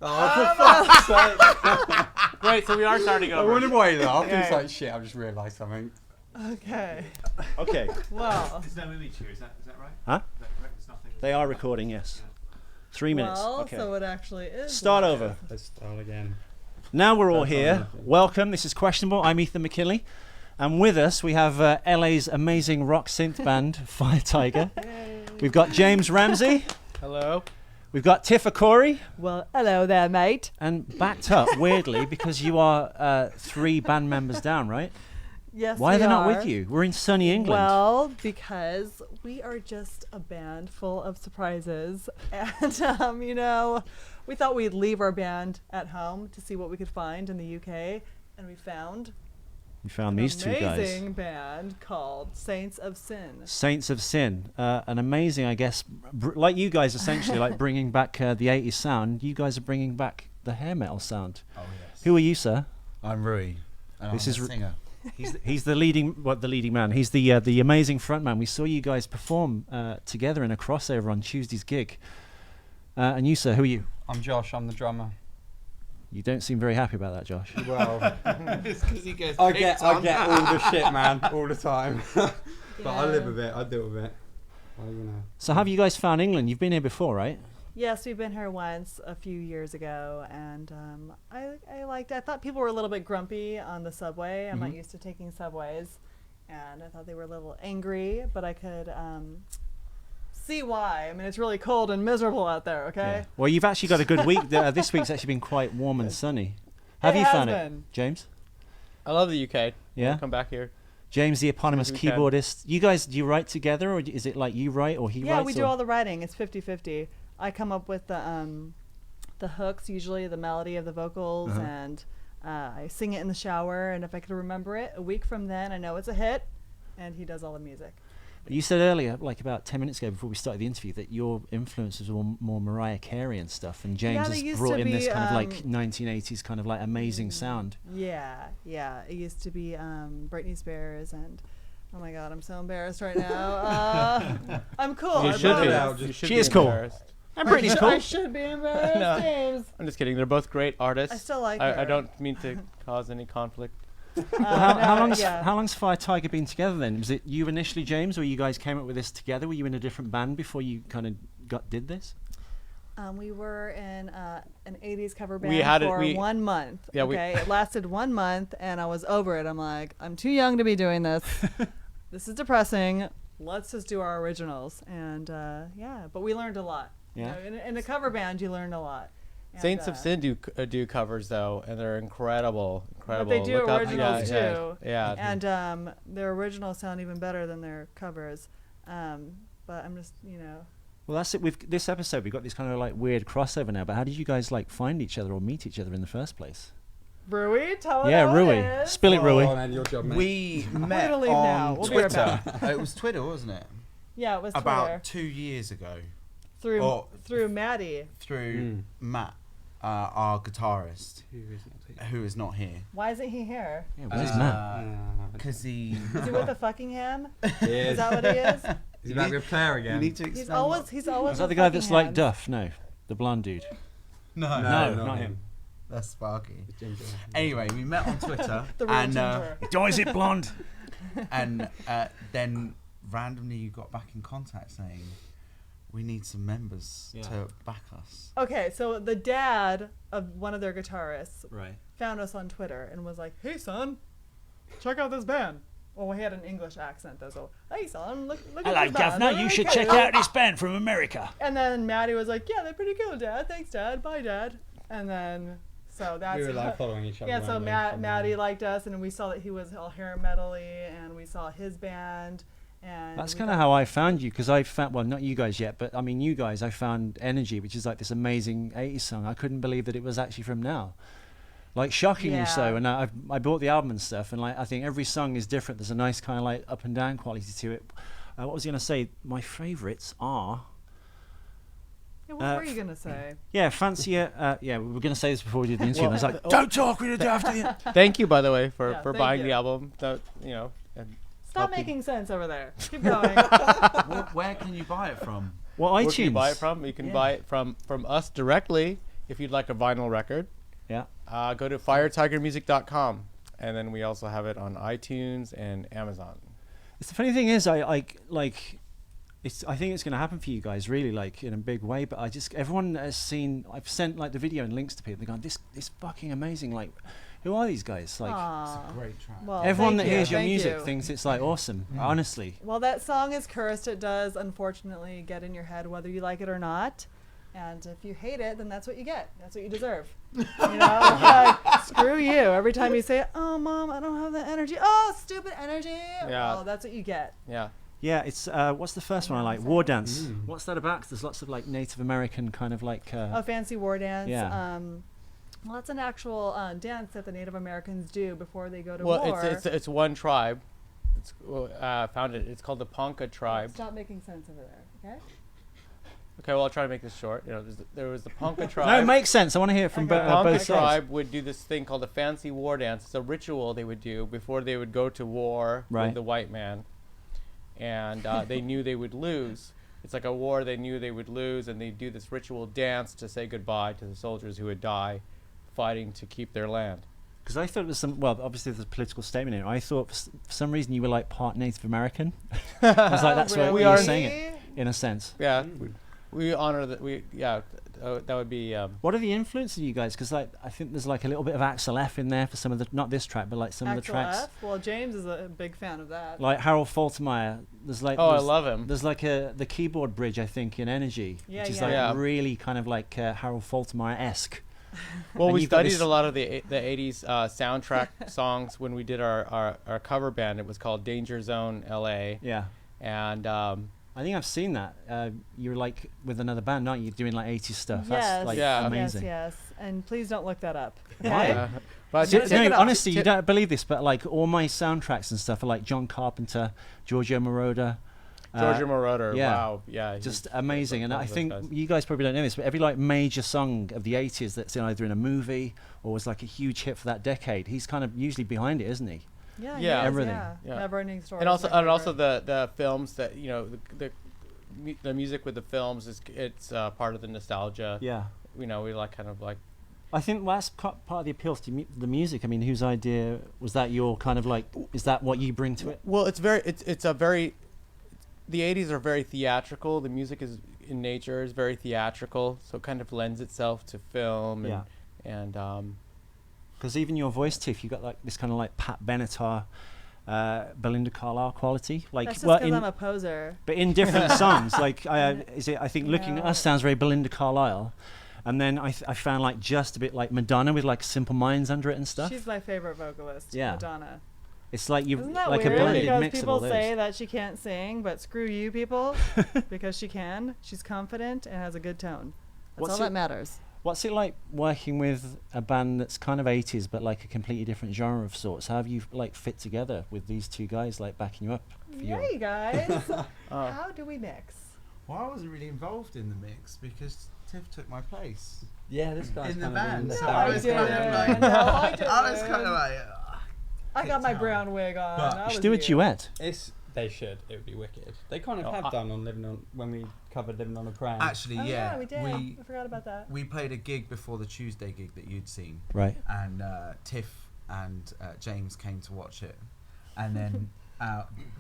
Oh, for fuck's sake. Right, so we are starting I over. wonder why you laughed. Yeah, It's yeah. like, shit, I've just realised something. Okay. Okay. Well. There's no image here, is that right? Huh? Is that correct? There's nothing. They are recording, yes. 3 minutes. Well, Okay. so it actually is. Start live. over. Let's start again. Now we're all That's here. fine. Welcome. This is Questionable. I'm Ethan McKinley. And with us, we have LA's amazing rock synth band, Fire Tiger. We've got James Ramsey. Hello. We've got Tifa Corey. Well, hello there, mate. And backed up, weirdly, because you are 3 band members down, right? Yes, Why are we they not with you? We're in sunny England. Well, because we are just a band full of surprises. And, you know, we thought we'd leave our band at home to see what we could find in the UK. And we found we found an these 2 guys. amazing band called Saints of Sin. Saints of Sin. An amazing, I guess, like you guys essentially, like bringing back the 80s sound. You guys are bringing back the hair metal sound. Oh, yes. Who are you, sir? I'm Rui. And This I'm is a singer. He's the leading man. He's the amazing frontman. We saw you guys perform together in a crossover on Tuesday's gig. And you, sir, who are you? I'm Josh. I'm the drummer. You don't seem very happy about that, Josh. Well, It's 'cause he gets I picked get on. all the shit, man, all the time. But I live Yeah. with it. I deal with it. Well, you know. So have you guys found England? You've been here before, right? Yes, we've been here once a few years ago, and I liked it. I thought people were a little bit grumpy on the subway. I'm not used to taking subways, and I thought they were a little angry, but I could see why. I mean, it's really cold and miserable out there, okay? Well, you've actually got a good week. This week's actually been quite warm and sunny. Have you has found it, been. James? I love the UK. Yeah? I'll come back here. James, the eponymous we can. keyboardist. You guys, do you write together, or is it like you write or he Yeah, writes? we do all the writing. It's 50-50. I come up with the hooks, usually the melody of the vocals, and I sing it in the shower, and if I could remember it, a week from then, I know it's a hit, and he does all the music. You said earlier, like about 10 minutes ago before we started the interview, that your influences were more Mariah Carey and stuff, and James they has used brought to in this be, kind of like 1980s kind of like amazing sound. Yeah. It used to be Britney Spears, and oh my God, I'm so embarrassed right now. I'm cool. You I should promise. be. You should She be is cool. embarrassed. And Britney's cool. I should be embarrassed, No. James. I'm just kidding. They're both great artists. I still like I her. don't mean to cause any conflict. How long's Fire Tiger been together then? Was it you initially, James, or you guys came up with this together? Were you in a different band before you kind of did this? We were in an 80s cover band We had for it- 1 month. Yeah, okay, it lasted 1 month, and I was over it. I'm like, I'm too young to be doing this. This is depressing. Let's just do our originals. And yeah, but we learned a lot. Yeah. You know, in a cover band, you learn a lot. And, Saints of Sin do covers though, and they're incredible. But they do Look up- originals yeah, too. Yeah. And their originals sound even better than their covers. But I'm just, you know. Well, that's it. With this episode, we've got this kind of like weird crossover now. But how did you guys like find each other or meet each other in the first place? Rui, tell us Yeah, how Rui. it is. Spill it, Rui. Oh, man, your job, mate. We met gonna leave now. on We'll be right Twitter. back. It was Twitter, wasn't it? Yeah, it was Twitter. About 2 years ago. Through Maddie. Through Matt, our guitarist, who is not here. Why isn't he here? Yeah, where's Matt? Because he... Is he with the Fuckingham? He Is is. that what he is? He's about to be a player You again. need to He's explain always Is with that the guy that's like Fuckinghams. Duff? No, the blonde dude. No, No, not not him. him. that's Sparky. Ginger. Anyway, we met on Twitter. The real and ginger. Why is it blonde? and then randomly you got back in contact saying, we need some members Yeah. to back us. Okay, so the dad of one of their guitarists Right. found us on Twitter and was like, "Hey son, check out this band." Well, he had an English accent though, so "Hey son, look at Hello, this band. Governor. They're You really should cool." check out this band from America. And then Maddie was like, "Yeah, they're pretty cool, Dad. Thanks, Dad. Bye, Dad." And then so that's We were like following each other. yeah. So weren't we? Maddie liked us, and we saw that he was all hair metally, and we saw his band. And That's we kind of thought- how I found you, because I found, well, not you guys yet, but I mean you guys. I found Energy, which is like this amazing 80s song. I couldn't believe that it was actually from now, like shockingly so. Yeah. And I bought the album and stuff, and like I think every song is different. There's a nice kind of like up and down quality to it. What was I gonna say? My favourites are. Yeah, what were you gonna say? Yeah, fancier. Yeah, we were gonna say this before we did the interview. And I was like, "Don't talk, we're gonna do after the." Thank you, by the way, for Yeah, for thank buying you. the album. That, you know, and Stop helping- making sense over there. Keep going. Where can you buy it from? Well, Where iTunes. can you buy it from? You can buy it from us directly. if you'd like a vinyl record, Yeah. go to firetigermusic.com, and then we also have it on iTunes and Amazon. It's the funny thing is, I think it's going to happen for you guys, really, like in a big way. But everyone has seen. I've sent like the video and links to people. They're going, this fucking amazing. Like, who are these guys? Like, Aw. Great track. Well, everyone that thank you, hears your thank music you. thinks it's like awesome. Honestly. Well, that song is cursed. It does, unfortunately, get in your head whether you like it or not. And if you hate it, then that's what you get. That's what you deserve. You know, like, screw you. Every time you say, "Oh, Mom, I don't have the energy." Oh, stupid energy. Yeah. Well, that's what you get. Yeah. Yeah, it's what's the first one I like? War Dance. What's that about? 'Cause there's lots of like Native American kind of like. A fancy war dance. Yeah. Well, that's an actual dance that the Native Americans do before they go to Well, war. it's one tribe. It's found it. It's called the Ponca tribe. Stop making sense over there, okay? Okay, well, I'll try to make this short. You know, there was the Ponca tribe. No, it makes sense. I want to hear it from Okay. Ponca both sides. tribe would do this thing called a fancy war dance. It's a ritual they would do before they would go to war Right. with the white man, and they knew they would lose. It's like a war they knew they would lose, and they do this ritual dance to say goodbye to the soldiers who would die fighting to keep their land. Because I thought it was obviously there's a political statement in it. I thought for some reason you were like part Native American. I was like, that's what Really? we are saying it in a sense. Yeah, we honor that. That would be. What are the influences of you guys? Because like I think there's like a little bit of Axel F in there for some of the, not this track, but like some of the Axel tracks. F? Well, James is a big fan of that. Like Harold Faltermeyer. There's like I love him. There's like the keyboard bridge I think in Energy, Yeah, which is yeah. like Yeah. really kind of like Harold Faltermeyer-esque. Well, And we you've got studied this- a lot of the 80s soundtrack songs when we did our cover band. It was called Danger Zone LA. Yeah. And I think I've seen that. You're like with another band, aren't you? Doing like 80s stuff. Yes. That's like Yeah. amazing. Yes, yes. And please don't look that up. Why? Okay? but Check it out. Honestly, you don't believe this, but like all my soundtracks and stuff are like John Carpenter, Giorgio Moroder. Giorgio Moroder, yeah. wow, yeah, Just he's amazing. And one I of those think guys. you guys probably don't know this, but every like major song of the 80s that's either in a movie or was like a huge hit for that decade, he's kind of usually behind it, isn't he? Yeah, Yeah. yes, Everything. Yeah. Yeah. Never-ending story. and also is my and favorite. the films that the music with the films it's part of the nostalgia. Yeah. You know, we like kind of like I think that's part of the appeal to the music. I mean, whose idea was that? Your kind of like, is that what you bring to it? well, it's a very the 80s are very theatrical. The music is in nature is very theatrical, so it kind of lends itself to film and Yeah. and Because even your voice, Tiff, you got like this kind of like Pat Benatar, Belinda Carlisle quality. Like, That's just because I'm a poser. but in different songs. Like, I think Looking at No. Us sounds very Belinda Carlisle. And then I found like just a bit like Madonna with like Simple Minds under it and stuff. She's my favorite vocalist, Yeah. Madonna. It's like you've Isn't that like a weird? blended Because mix of people all those. say that she can't sing, but screw you people, because she can. She's confident and has a good tone. That's What's all it- that matters. What's it like working with a band that's kind of 80s but like a completely different genre of sorts? How have you like fit together with these two guys like backing you up? For your- Yay, guys! How do we mix? Well, I wasn't really involved in the mix because Tiff took my place Yeah, this guy's in the kind of band. in So the I band. was kind of like, No, I didn't. I was kind of like, I got my Town. brown wig on. But- I You was should do a you. duet. They should. It would be wicked. They kind of Oh, have done on Living on when we covered Living on a Prayer. actually, Oh, yeah, we did. I forgot about that. we played a gig before the Tuesday gig that you'd seen, Right. and Tiff and James came to watch it, and then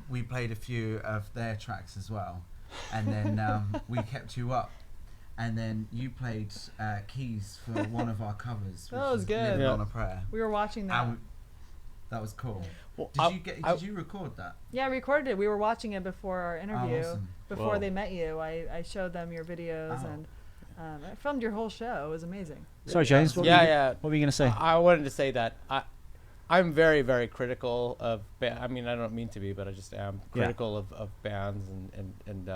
we played a few of their tracks as well, and then we kept you up, and then you played keys for one of our covers. That which was good. Living Yeah. on a Prayer. We were watching that. And that was cool. well, Did you record that? Yeah, I recorded it. We were watching it before our interview. awesome. Before Whoa. they met you, I showed them your videos Oh. and I filmed your whole show. It was amazing. Sorry, James. What yeah. What were you going to say? I wanted to say that I'm very, very critical of. I mean, I don't mean to be, but I just am Yeah. critical of bands, and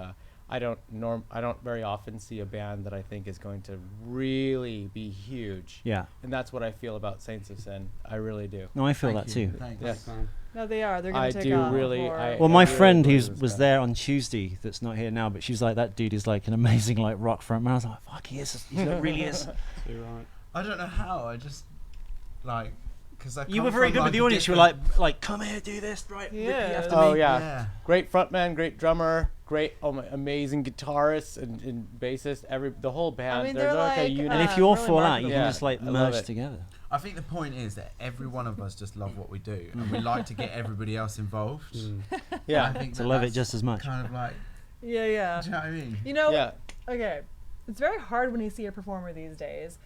I don't very often see a band that I think is going to really be huge. Yeah. And that's what I feel about Saints of Sin. I really do. No, I feel Thank that you. too. Thanks. Yes. Man. No, they are. They're going I to take do off. really- before- I- Well, my really friend believe who this was guy. there on Tuesday, that's not here now, but she was like, that dude is like an amazing like rock frontman. I was like, fuck, he is. He really is. You're right. I don't know how. I just like because You were very good with the audience. You were like, come here, do this, right? Repeat Yeah. after Oh me. yeah. Great frontman, great drummer, great amazing guitarist and bassist. The whole band. I mean, they're they're like a like, unit. And if you all really fall out, marketable. you Yeah, can just like I love merge it. together. I think the point is that every one of us just love what we do, and we like to get everybody else involved. Yeah. I think To that love it that's just as much. Kind of like, Yeah, yeah. do you know what I mean? You know, Yeah. okay, it's very hard when you see a performer these days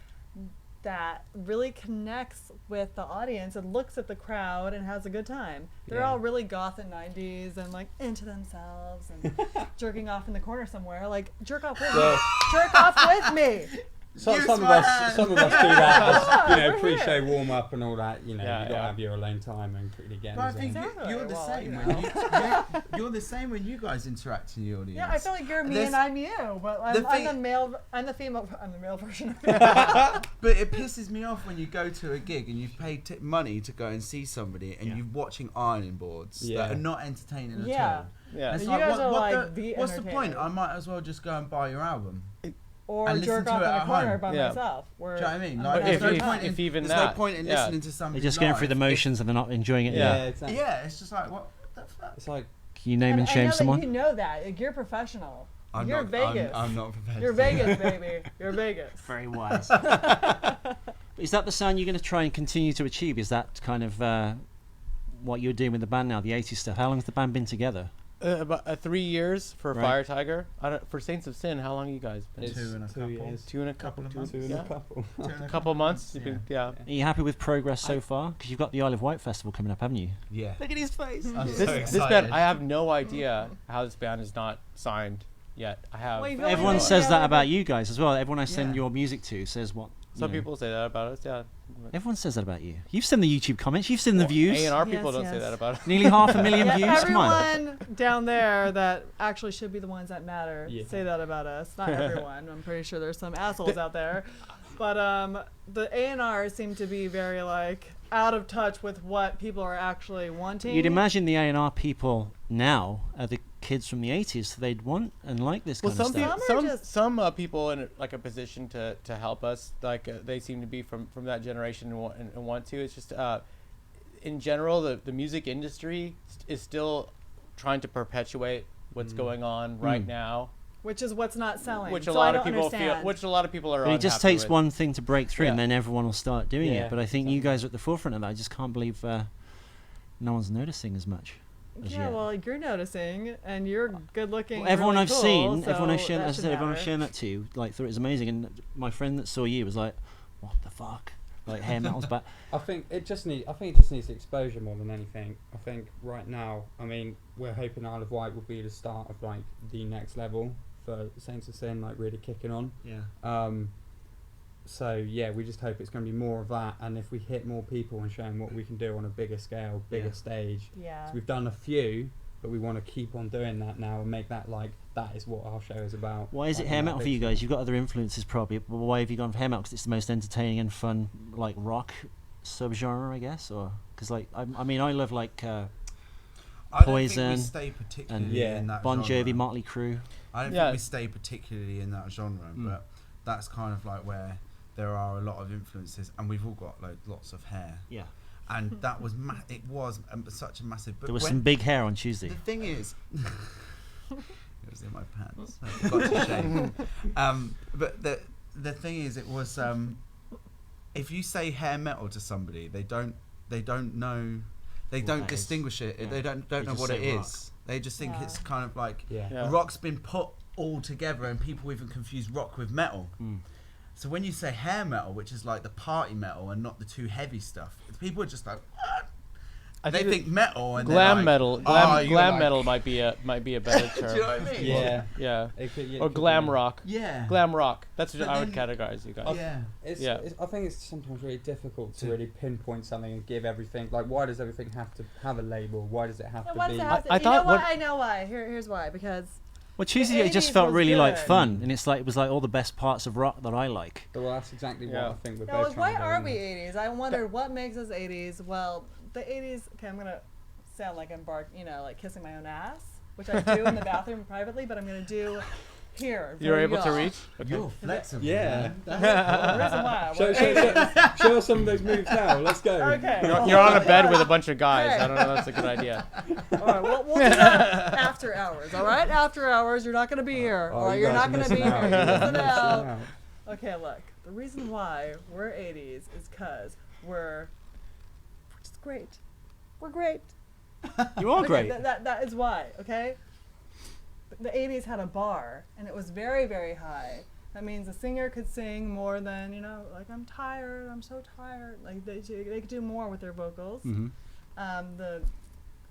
that really connects with the audience and looks at the crowd and has a good time. They're Yeah. all really goth and 90s and like into themselves and jerking off in the corner somewhere. Like, jerk off with me. Jerk off with me. Some Use of my us, hand. some of us do that. As, we're pre-show here. warm up and all that. You know, Yeah, you got to yeah. have your alone time and quickly get. But I in the think zone. Exactly. you're the Well, same you when know. you're the same when you guys interact in the audience. Yeah, I feel like you're me There's- and I'm you, but I'm thing- the male, I'm the female, I'm the male version of you. But it pisses me off when you go to a gig and you've paid money to go and see somebody and Yeah. you're watching ironing boards Yeah. that are not entertaining at Yeah. all. Yeah. And it's You guys are like the what's the point? entertainers. I might as well just go and buy your album. Or And listen jerk to off it in the at corner home. by Yeah. myself. Where Do you know what I mean? I'm Like, not there's if- no if- point in, if even there's that, no point in yeah. listening to somebody. They're just going through the live. motions and they're not enjoying it. Yeah. Yeah, exactly. Yeah, it's just like what the fuck. It's like Can you name and I shame know someone? That you know that. Like, you're professional. You're not, Vegas. I'm not prepared. You're to do Vegas, that. baby. You're Vegas. Very wise. Is that the sound you're going to try and continue to achieve? Is that kind of what you're doing with the band now, the 80s stuff? How long has the band been together? About 3 years for Right. Fire Tiger. For Saints of Sin, how long you guys been? it's Two and a couple. years. Two and a couple. Couple of months. Two and Yeah. a couple. A couple months. You've been, yeah. Are you happy with progress so far? Because you've got the Isle of Wight festival coming up, haven't you? Yeah. Look at his face. I'm This so band, excited. I have no idea how this band is not signed yet. I have. Well, you feel like Everyone you're says that together, about you guys as well. Everyone I send Yeah. your music to says what. Some you know. people say that about us. Yeah. Everyone says that about you. You've seen the YouTube comments. You've seen the views. A&R people Yes, don't say yes. that about us. Nearly 500,000 Yeah, views. Come on. everyone down there that actually should be the ones that matter Yeah. say that about us. Not everyone. I'm pretty sure there's some assholes out there. But the A&R seem to be very like out of touch with what people are actually wanting. You'd imagine the A&R people now are the kids from the 80s, so they'd want and like this Well, kind of some stuff. Some are people, just- some people in like a position to help us, like they seem to be from that generation and want to. It's just in general, the music industry is still trying to perpetuate what's going on right now, which is what's not selling. which a So I lot of don't people understand. feel, which a lot of people are. But it just unhappy takes with. one thing to break through, and Yeah. then everyone will start doing Yeah, it. But I think you guys are at the forefront of that. I just can't believe no one's noticing as much. As Yeah, yet. well, you're noticing, and you're good looking. Well, everyone really I've cool, seen, so everyone I've shown, that as I should said, everyone I've matter. shown that to, like, thought it was amazing. And my friend that saw you was like, "What the fuck?" Like hair metal's back. I think it just needs the exposure more than anything. I think right now, I mean, we're hoping Isle of Wight will be the start of like the next level for Saints of Sin, like really kicking on. Yeah. So yeah, we just hope it's going to be more of that, and if we hit more people and show them what we can do on a bigger scale, bigger Yeah. stage. Yeah. So we've done a few, but we want to keep on doing that now and make that like that is what our show is about. Why is it like, hair on that metal for big you guys? You've got other influences probably, but why have you gone for hair metal? Because it's the most entertaining and fun, like rock subgenre, I guess, or because like I mean I love like I don't think Poison we stay particularly and Yeah. in that Bon genre. Jovi, Motley Crue. I don't Yeah. think we stay particularly in that genre, but that's kind of like where there are a lot of influences, and we've all got like lots of hair, Yeah, and that was it was such a massive. But there was when- some big hair on Tuesday. The thing is, it was in my pants. I forgot to shave. But the thing is, it was if you say hair metal to somebody, they don't know. They What don't that is. distinguish it. Yeah. They don't They know just what it say is. rock. They just think Yeah. it's kind of like Yeah. Yeah. rock's been put all together, and people even confuse rock with metal. Mm. So when you say hair metal, which is like the party metal and not the too heavy stuff, people are just like, what? I They think metal and they're glam like, metal. "Oh, you're Glam like-" metal might be a better term. Do you know what I mean? Yeah. Yeah. It could- yeah, it Or could glam be. rock. Yeah. Glam rock. That's what But I would then- categorize you guys. Yeah. Yeah. I think it's sometimes really difficult to To- really pinpoint something and give everything. Like, why does everything have to have a label? Why does it have Yeah, to why be? does it have to- I you know thought what? what- I know why. Here's why. Because Well, Tuesday it just 80s felt was really like good. fun, and it's like it was like all the best parts of rock that I like. Well, that's exactly what Yeah. I think we're no, both like, trying why to do, are isn't we it? 80s? I wondered what makes us 80s. Well, the 80s. Okay, I'm gonna sound like I'm like kissing my own ass, which I do in the bathroom privately, but I'm gonna do here. You're There able you to go. reach? You're flexible. Yeah. man. The reason why. Show, we're show, 80s. show us some of those moves now. Let's go. Okay. You're on a bed with a bunch of guys. I don't know if that's a good idea. All right, we'll do that after hours. All right, after hours. You're not going to be here. Oh, all right, you you're guys not are going to be missing here. out. You're You're missing missing out. out. Okay, look. The reason why we're 80s is because we're just great. We're great. You are Okay, great. that is why. Okay. The 80s had a bar, and it was very, very high. That means a singer could sing more than, you know, like, I'm tired, I'm so tired. Like, they could do more with their vocals. Mm-hmm. The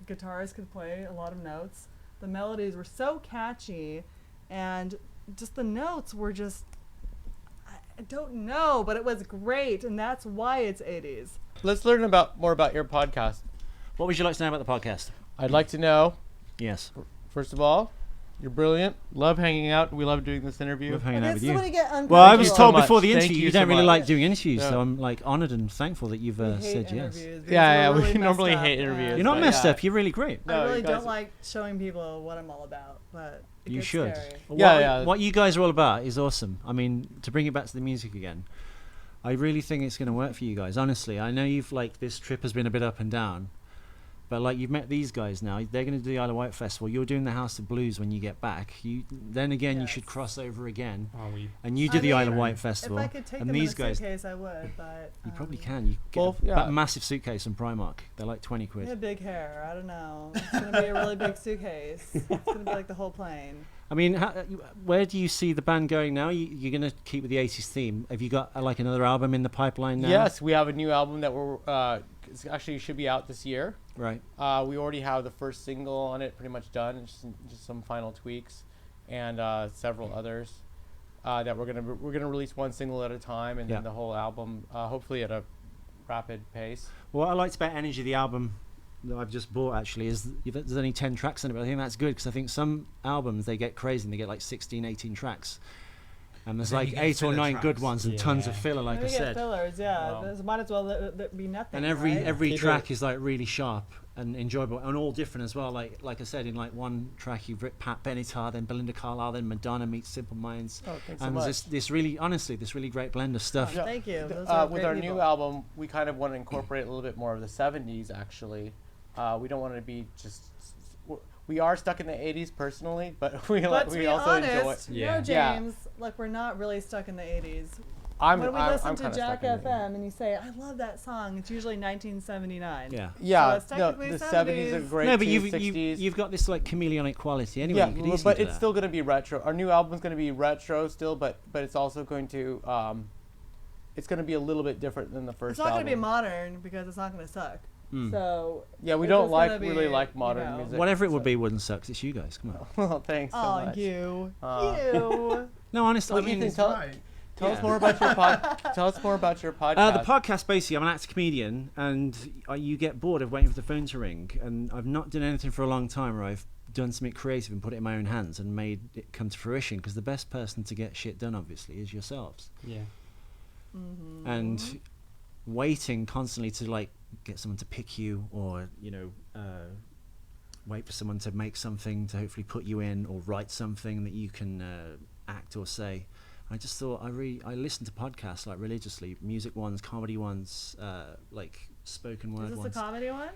guitarist could play a lot of notes. The melodies were so catchy, and just the notes were just, I don't know, but it was great, and that's why it's 80s. Let's learn more about your podcast. What would you like to know about the podcast? I'd like to know, Yes. first of all, you're brilliant. Love hanging out. We love doing this interview. Love hanging out with you. Somebody get Well, I Thank was you so told much. before the Thank interview you you so don't really much. like doing interviews, Yeah. so I'm like honoured and thankful that you've said yes. Yeah, we normally hate interviews. You're not but messed yeah. up. You're really great. No, I you really guys- don't like showing people what I'm all about, but it You gets should. scary. Yeah, What you guys are all about is awesome. I mean, to bring it back to the music again, I really think it's going to work for you guys. Honestly, I know you've like this trip has been a bit up and down, but like you've met these guys now. They're going to do the Isle of Wight festival. You're doing the House of Blues when you get back. Then again, you should Yes. cross over again, Are we? and you do I the Isle of mean, Wight If festival. I could take and them in these a guys, suitcase, I would, but you probably um, can. You get Well, a yeah. massive suitcase from Primark. They're like 20 quid. I have big hair. I don't know. It's gonna be a really big suitcase. It's gonna be like the whole plane. I mean, where do you see the band going now? You're going to keep with the 80s theme. Have you got like another album in the pipeline now? Yes, we have a new album that it's actually should be out this year. Right. We already have the first single on it pretty much done, just some final tweaks, and several others that we're gonna release one single at a time, and Yeah. then the whole album, hopefully at a rapid pace. What I liked about Energy, the album that I've just bought actually, is there's only 10 tracks in it, but I think that's good because I think some albums, they get crazy and they get like 16, 18 tracks. And there's Then like you get 8 or filler 9 good tracks. ones and tons of Yeah. filler, like I Maybe get said. fillers, yeah. Wow. This might as well be nothing. And right? every Keep track it- is like really sharp and enjoyable and all different as well. Like I said, in like one track you've written Pat Benatar, then Belinda Carlisle, then Madonna meets Simple Minds. Oh, thanks so And much. there's this really, honestly, this really great blend of stuff. Yeah. Thank you. Th- Those are with great our people. new album, we kind of want to incorporate a little bit more of the 70s, actually. We don't want to be just... We are stuck in the 80s personally, but we But to we be also enjoy it. honest, Yeah. no, James, like we're not really stuck in the 80s. I'm When we listen to kinda Jack stuck in the 80s. FM and you say, I love that song, it's usually 1979. Yeah. Yeah, it's no, technically the 70s are 70s. great No, but too, you've 60s. you've got this like chameleonic quality anyway. Yeah, you could well, easily but do it's that. still going to be retro. Our new album's going to be retro still, but it's also going to it's going to be a little bit different than the first It's not album. going to be modern because it's not going to suck. Mm. So Yeah, we it's don't just gonna really be, like you modern know, music. Whatever it would so- be wouldn't suck 'cause it's you guys. Come on. Well, thanks so oh, much. you. Uh, No, honestly, Well, I mean, Ethan, He's tell- right. Tell us Yeah. more about your Tell us more about your podcast. the podcast, basically, I'm an actor comedian, and you get bored of waiting for the phone to ring. And I've not done anything for a long time where I've done something creative and put it in my own hands and made it come to fruition. Because the best person to get shit done, obviously, is yourselves. Yeah. Mm-hmm. And waiting constantly to like get someone to pick you, or wait for someone to make something to hopefully put you in, or write something that you can act or say. I just thought I listened to podcasts like religiously, music ones, comedy ones, like spoken word Is this ones. a comedy one?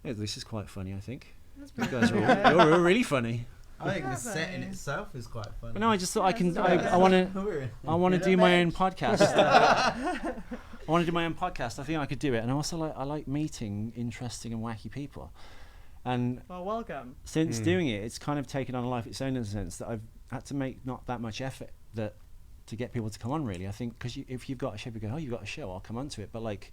Yeah, this is quite funny, I think. That's You pretty guys good. are all, you're really funny. I think the Yeah, set in funny. itself is quite funny. But no, I just thought I Yeah, can. it's all right. I want to. We're in. I want to You do know, my mate. own podcast. I want to do my own podcast. I think I could do it, and also I like meeting interesting and wacky people. And Well, welcome. since doing it, it's kind of taken on a life of its own in the sense that I've had to make not that much effort to get people to come on. Really, I think because if you've got a show, you go, oh, you've got a show, I'll come onto it. But like,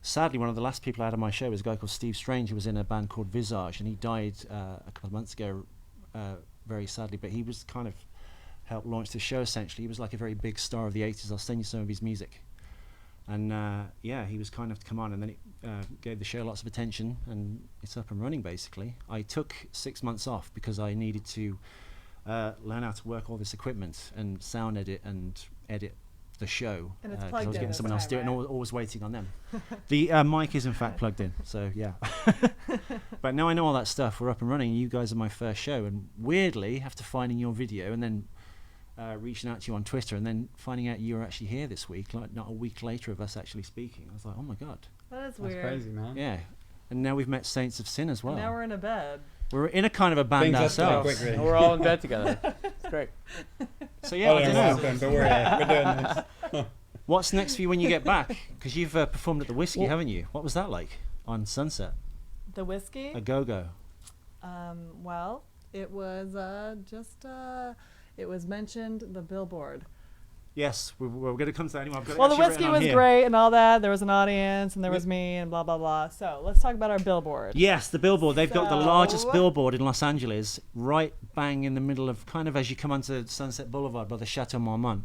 sadly, one of the last people I had on my show was a guy called Steve Strange, who was in a band called Visage, and he died a couple of months ago, very sadly. But he was kind of helped launch the show. Essentially, he was like a very big star of the 80s. I'll send you some of his music. And yeah, he was kind of to come on, and then it gave the show lots of attention, and it's up and running basically. I took 6 months off because I needed to learn how to work all this equipment and sound edit and edit the show. And it's 'cause I plugged was in getting this someone else to do it, time, and right? always waiting on them. The mic is in fact plugged in, so yeah. But now I know all that stuff. We're up and running. You guys are my first show, and weirdly, after finding your video and then reaching out to you on Twitter and then finding out you were actually here this week, like not a week later of us actually speaking. I was like, oh my god. That is That's weird. crazy, man. Yeah. And now we've met Saints of Sin as well. And now we're in a bed. We're in a kind of a band Things escalate ourselves. quickly. And we're all in bed together. It's great. So yeah, I don't know. But we're here. We're doing this. What's next for you when you get back? Because you've performed at the Whiskey, Well- haven't you? What was that like on Sunset? The whiskey? A go-go. Well, it was it was mentioned the billboard. Yes, we're going to come to that anyway. I've got it Well, the actually whiskey written on was here. great and all that. There was an audience and there was me and blah blah blah. So let's talk about our billboard. Yes, the billboard. They've got the So- largest billboard in Los Angeles, right bang in the middle of kind of as you come onto Sunset Boulevard by the Chateau Marmont,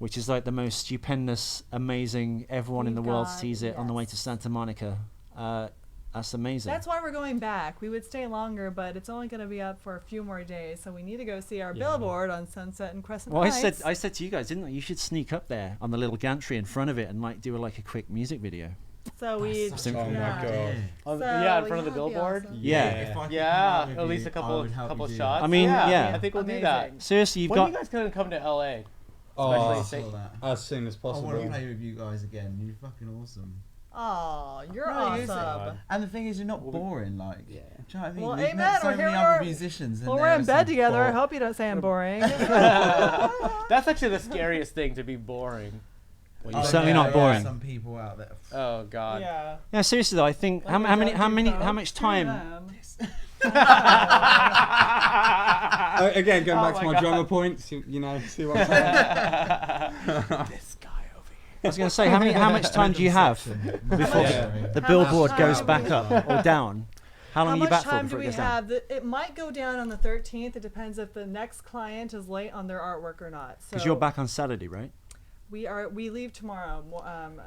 which is like the most stupendous, amazing. Everyone in the world God, sees it on the way yes. to Santa Monica. That's amazing. That's why we're going back. We would stay longer, but it's only going to be up for a few more days. So we need to go see our billboard on Sunset and Crescent Well, Heights. I said to you guys, didn't I? You should sneak up there on the little gantry in front of it and like do like a quick music video. So we. That's such Oh a my good God. idea. Yeah, in So, front of the that'd be billboard. awesome. Yeah. If I could Yeah, come with at least you, a I would help couple you do shots. I mean, yeah. I think we'll do that. Amazing. Seriously, you've When got. are you guys gonna come to LA? Oh, Especially Saw that. as soon as I want to possible. play with you guys again. You're fucking awesome. Oh, you're No, you awesome. And the thing is, you're not boring. Like, Yeah. do you know what I mean? Well, We've amen, met so we're many here, other we're- musicians. And Well, we're there in are bed some together. I pop- hope you don't say I'm boring. That's actually the scariest thing, to be boring. You're Oh, certainly yeah, not there boring. are some people out there. Oh God. yeah. Yeah, seriously though, I think how much time? Again, going Oh back to my my drummer points, you know, see what I'm saying? This guy over here. I was going to say how much time do you have before Yeah. the How billboard much goes time back do we up or down? How long How are you much back for time do before it we goes down? have? It might go down on the 13th. It depends if the next client is late on their artwork or not. Because So you're back on Saturday, right? we leave tomorrow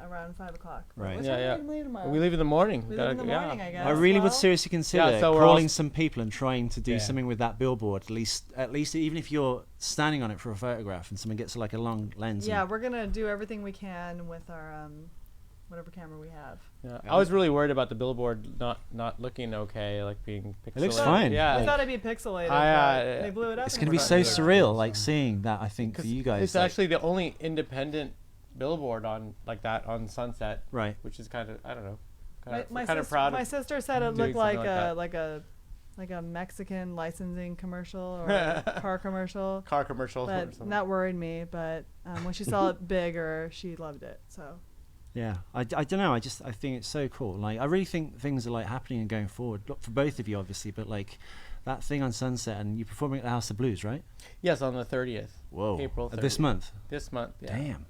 around 5 o'clock. Right. What Yeah, time yeah. do we leave tomorrow? We leave in the morning. We leave in the Yeah. morning, I guess. I really would Well, seriously consider Yeah, so we're calling all- some people and trying to do Yeah. something with that billboard. At least, even if you're standing on it for a photograph and someone gets like a long lens. Yeah, and- we're gonna do everything we can with our whatever camera we have. Yeah. I was really worried about the billboard not looking okay, like being pixelated. It looks fine. Yeah. I thought it'd be pixelated. I, but they blew it up. it's and going to be everything. so surreal, like seeing that. I think for you guys, It's like- actually the only independent billboard on like that on Sunset, right. which is kind of, I don't know, My kind of proud My of. sister said it doing looked like something a like like a Mexican licensing commercial or a car commercial. Car commercial or But something. that worried me. But when she saw it bigger, she loved it. So Yeah, I don't know. I think it's so cool. Like, I really think things are like happening and going forward. Look, for both of you, obviously, but like that thing on Sunset, and you're performing at the House of Blues, right? Yes, on the 30th. Whoa, April this 30th. month. This month. Yeah. Damn.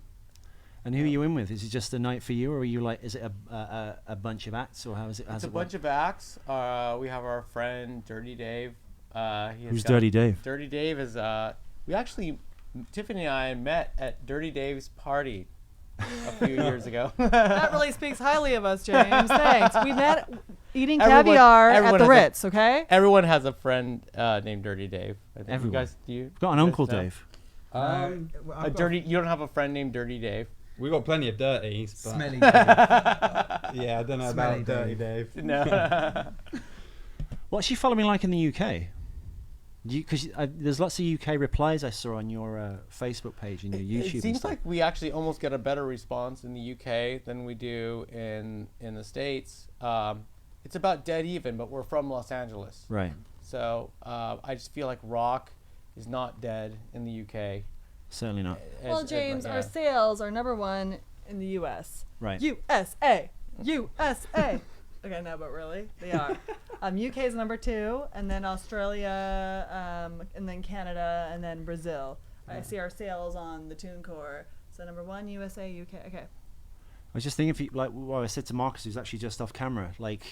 And who are you in with? Is it just a night for you, or are you like? Is it a bunch of acts, or how is it? It's a bunch of acts. We have our friend Dirty Dave. Who's Dirty Dave? Dirty Dave is. We actually, Tiffany and I met at Dirty Dave's party a few years ago. that really speaks highly of us, James. Thanks. We met eating Everyone- caviar at everyone the has a- Ritz. Okay. Everyone has a friend named Dirty Dave. I think Everyone. You guys, do you? I've got an you guys uncle know? Dave. A dirty. You don't have a friend named Dirty Dave. We got plenty of dirties, but Smelly. yeah, I don't know Smelly about Dirty Dave. No. What's your following like in the UK? Because there's lots of UK replies I saw on your Facebook page and your YouTube. It and seems stuff. like we actually almost get a better response in the UK than we do in the States. It's about dead even, but we're from Los Angeles, Right. so I just feel like rock is not dead in the UK. Certainly not. Well, James, our sales are #1 in the U.S. Right. USA. USA. Okay, no, but really, they are. UK is #2, and then Australia, and then Canada, and then Brazil. I see our sales on the TuneCore. So #1, USA, UK. Okay. I was just thinking, if you, like what I said to Marcus, who's actually just off camera, like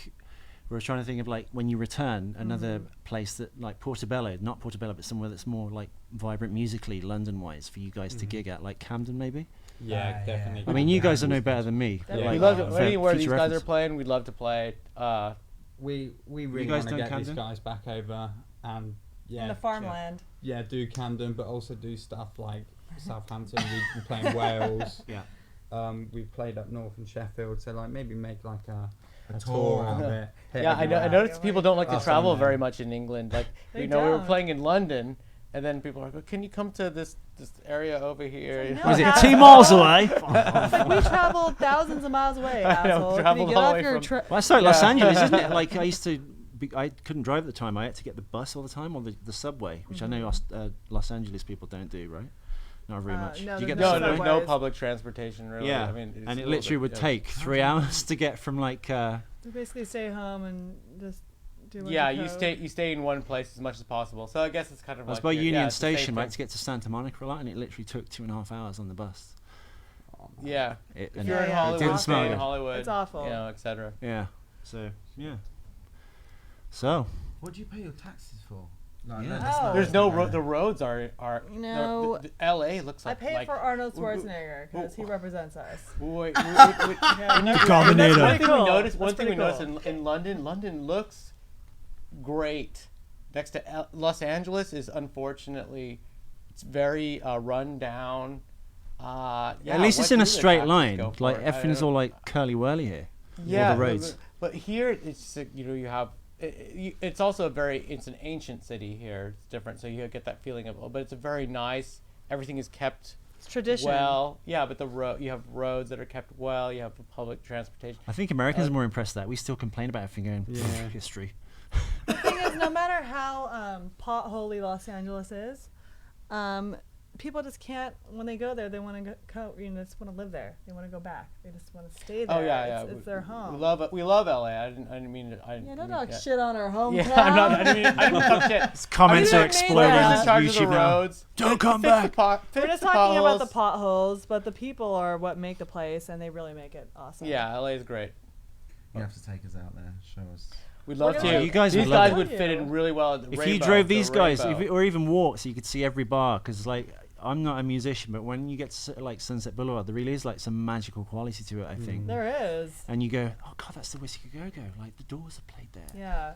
we were trying to think of like when you return another place that like Portobello, not Portobello, but somewhere that's more like vibrant musically, London-wise, for you guys to gig at, like Camden maybe. Yeah, Ah, definitely. I mean, you guys are no better than me. Yeah. we like, love for anywhere these future guys reference. are playing. We'd love to play. we really guys want to done get Camden? these guys back over and In the farmland. Yeah, do Camden, but also do stuff like Southampton. We play in Wales. Yeah. We've played up north in Sheffield, so like maybe make like a tour. tour out of it. hit Yeah, I everywhere. noticed people don't like to Awesome, travel man. very much in England. Like, They we were don't. playing in London, And then people are like, "Can you come to this area over here?" No, Was it how- 2 miles away? It's like we traveled thousands of miles away, I know, asshole. Can you traveled get all the off way your from- trip? Well, that's like Los Yeah. Angeles, isn't it? Like I used to, I couldn't drive at the time. I had to get the bus all the time or the subway, which I know Los Angeles people don't do, right? Not very much. no, do you get there's the No, there's subway? no Subways. public transportation really. Yeah, I mean, it's and a it little literally bit- would yeah. take 3 hours to get from like. We basically stay home and just do. a bunch Yeah, of you code. stay in one place as much as possible. So I guess it's kind of I was like by your- Union it's the same Station, right, thing. to get to Santa Monica a lot, and it literally took 2.5 hours on the bus. Yeah, It, if and you're in yeah, Hollywood, it didn't stay smell in good. Hollywood. It's awful. You know, etc. Yeah. So yeah. So What do you pay your taxes for? Like, Yeah. let us Oh. know. There's no the roads are You know, L.A. looks I like pay like for Arnold w- w- Schwarzenegger because he represents us. wait, Yeah. when you- Governator. One thing we Cool. noticed. One That's thing we pretty noticed in London. London looks great. Next to Los Angeles is unfortunately it's very run down. Yeah, at least what it's in do a the straight taxes line. go Like for? everything's all like curly whirly here. yeah, the roads. But here it's just, like, you know, you have. It's also it's an ancient city here. It's different, so you get that feeling of. But it's a very nice. Everything is kept It's tradition. well. Yeah, but you have roads that are kept well. You have public transportation. I think Americans are more impressed that we still complain about everything going Yeah. history. The thing is, no matter how potholy Los Angeles is, people just can't. When they go there, they want to just want to live there. They want to go back. They just want to stay there. Oh yeah, It's, yeah. it's their home. We love LA. I didn't mean to. Yeah, don't talk shit on our hometown. Yeah, I didn't talk shit. Comments I mean, are they made exploding that. on Who's in charge of the YouTube now. roads? Don't come Fix the back. pot- We're fix just the talking about the potholes. potholes, but the people are what make the place, and they really make it awesome. Yeah, LA is great. You have to take us out there. Show us. We'd love gonna- to. You guys These would love guys it. would fit in really well. At the If rainbow, you drove the these guys, rainbow. or even walked, so you could see every bar. Because like I'm not a musician, but when you get to like Sunset Boulevard, there really is like some magical quality to it. I think. There is. And you go, oh god, that's the Whiskey Go Go. Like the Doors are played there. Yeah.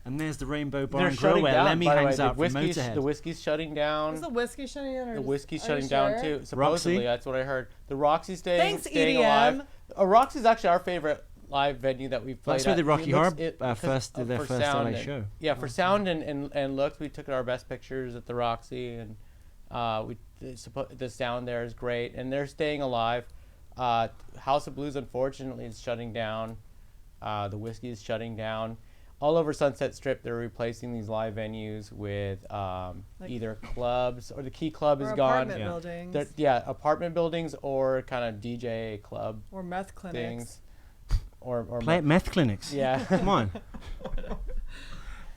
And there's the Rainbow Bar They're and Grill shutting where down. Lemmy By the way, hangs the out from whiskey's, Motorhead. the whiskey's shutting Is down. the whiskey shutting down? Or The is- whiskey's are you shutting down sure? too. Supposedly, Roxy? that's what I heard. The Roxy's Thanks, staying EDM. alive. Roxy's actually our favorite live venue that we've played. That's where at. the Rocky It looks- Horror because first did their for first sound LA and- show. Yeah, for sound and looks, we took our best pictures at the Roxy, and the sound there is great, and they're staying alive. House of Blues, unfortunately, is shutting down. The Whiskey is shutting down. All over Sunset Strip, they're replacing these live venues with Like- either clubs, or the Key Club is Or gone. apartment Yeah. buildings. Yeah, apartment buildings or kind of DJ club Or meth clinics. things. Or Play at meth clinics. yeah. Come on.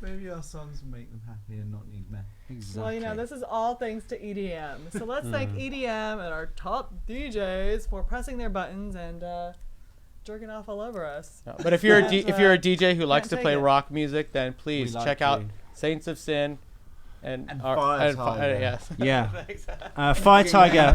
Maybe our songs will make them happy and not need meth. Exactly. Well, you know, this is all thanks to EDM. So let's thank EDM and our top DJs for pressing their buttons and jerking off all over us. No, but if you're And, if you're a DJ who likes to take play it. rock music, then please We like check out you. Saints of Sin and Fire Tiger. yes. Yeah. Fire Tiger.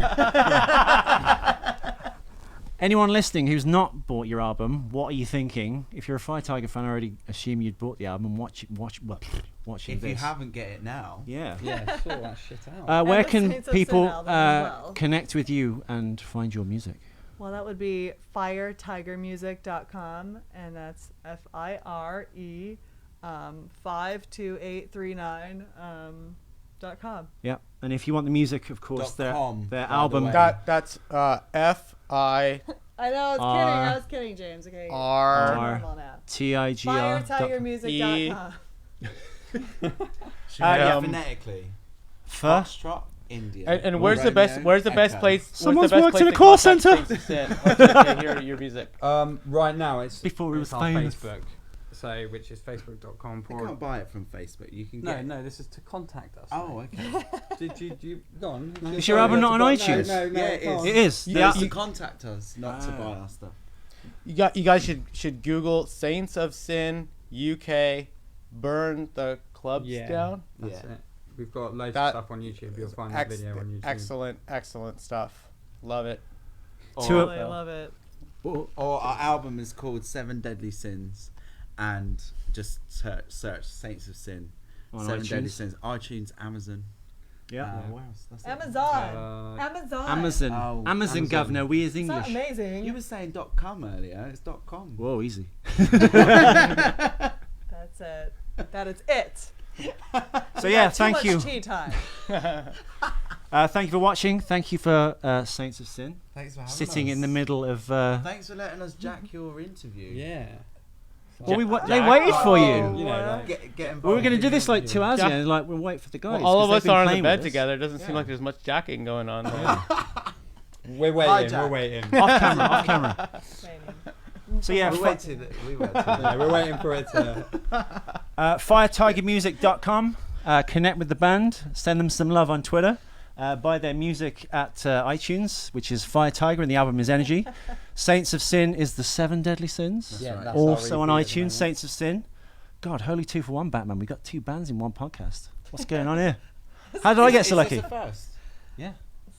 Anyone listening who's not bought your album, what are you thinking? If you're a Fire Tiger fan, I already assume you'd bought the album. Watching If this. you haven't, get it now. Yeah. Yeah, sort that shit out. Where the can Saints of Sin people album as well. connect with you and find your music? Well, that would be firetigermusic.com, and that's FIRE 52839 Yeah. And if you want the music, of course, .com, their by the album. way. That's FIR I know, I R- was kidding, James. Okay, R- normal now. TIGR. FireTigermusic.com. Should we do it yeah. phonetically? First. Foxtrot, India. and where's the best place? Someone's where's the best worked place in a to call contact centre. Saints of Sin or to hear your music? Right now it's Before we it's was our famous. Facebook, so which is facebook.com. You can't buy it from Facebook. You can No, get. no, this is to contact us. Oh, okay. Did you go on? Is your album not on iTunes? No, Yeah, it go is. on. It is. You Yeah. to contact us, not to buy our stuff. You guys should Google Saints of Sin UK burn the clubs Yeah, down. That's it. We've got loads That of stuff on YouTube. You'll find the video on YouTube. Excellent stuff. Love it. To I love it. Or our album is called Seven Deadly Sins, and just search Saints of Sin. On Seven Deadly iTunes. Sins. iTunes, Amazon. Yeah. Where else? That's it. Amazon. Amazon. Amazon. Oh, Amazon, Amazon. governor. We is Is that English. amazing? You were saying .com earlier. It's .com. Whoa, easy. That's it. That is it. So yeah, Too thank much you. tea time. Thank you for watching. Thank you for Saints of Sin Thanks for having sitting us. in the middle of. Thanks for letting us jack your interview. Yeah. Well, they waited for you. You know, like, Get involved. We were going to do this like 2 hours Yeah. ago, and like we'll wait for the guys. Well, all of 'cause us they've been are in the playing bed with us. together. It doesn't seem like there's much jacking going on. we're Hi, waiting. Jack. We're waiting. Off camera. Off camera. So yeah, We waited. Yeah, we're waiting for it to. FireTigerMusic.com. Connect with the band. Send them some love on Twitter. Buy their music at iTunes, which is Fire Tiger, and the album is Energy. Saints of Sin is the 7 Deadly Sins. Yeah, right. that's our Also on repeat at the iTunes, moment. Saints of Sin. God, holy 2 for 1, Batman. We got 2 bands in one podcast. What's going on here? How did I get so lucky? Is this a first? Yeah.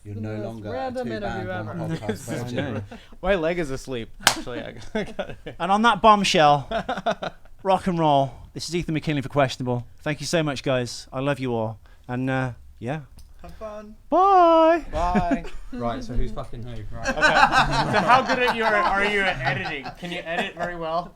You're the no most longer a random 2-band interview on a ever. podcast. I know. My leg is asleep. Actually, I got it. And on that bombshell, rock and roll. This is Ethan McKinley for Questionable. Thank you so much, guys. I love you all. And yeah. Have fun. Bye. Bye. Right. So who's fucking who? Right. Okay. So how good are you at editing? Can you edit very well?